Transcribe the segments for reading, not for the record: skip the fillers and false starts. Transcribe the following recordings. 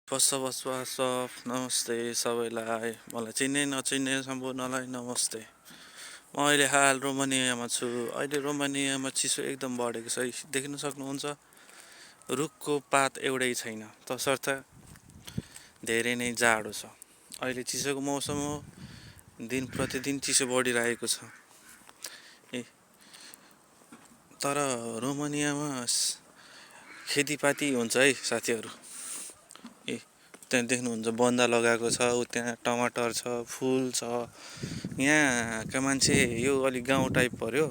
नमस्ते सबैलाई। मलाई चिन्ने नचिन्ने सम्पूर्णलाई नमस्ते। म अहिले हाल रोमानियामा छु। अहिले रोमानियामा चिसो एकदम बढेको छ। देख्न सक्नुहुन्छ, रुखको पात एउटै छैन, तसर्थ धेरै नै जाडो छ। अहिले चिसोको मौसम हो, दिन प्रतिदिन चिसो बढिरहेको छ। तर रोमानियामा खेतीपाती हुन्छ है साथीहरू। त्यहाँ देख्नुहुन्छ बन्दा लगाएको छ, त्यहाँ टमाटर छ, फुल छ। यहाँका मान्छे यो अलिक गाउँ टाइप पर्यो।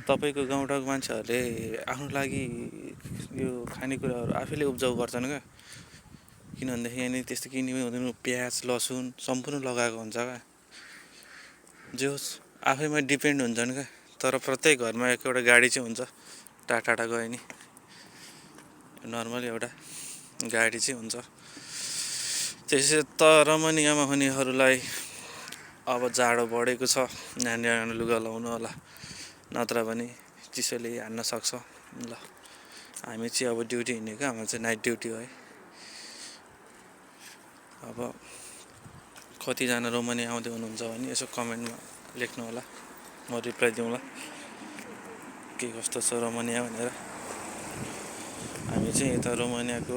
तपाईँको गाउँ ठाउँको मान्छेहरूले आफ्नो लागि यो खानेकुराहरू आफैले उब्जाउ गर्छन् क्या। किनभनेदेखि यहाँनिर त्यस्तो किन्नु हुँदैन। प्याज लसुन सम्पूर्ण लगाएको हुन्छ क्या। जे होस् आफैमा डिपेन्ड हुन्छन् क्या। तर प्रत्येक घरमा एक एउटा गाडी चाहिँ हुन्छ। टाढा टाढा गयो नि नर्मली एउटा गाडी चाहिँ हुन्छ। त्यसै त रोमानियामा हुनेहरूलाई अब जाडो बढेको छ, नानी लुगा लाउनु होला, नत्र भने चिसोले हान्न सक्छ। ल हामी चाहिँ अब ड्युटी हिँडेको, हाम्रो चाहिँ नाइट ड्युटी हो है। अब कतिजना रोमानिया आउँदै हुनुहुन्छ भने यसो कमेन्टमा लेख्नु होला, म रिप्लाई दिउँला के कस्तो छ रोमानिया भनेर। हामी चाहिँ यता रोमानियाको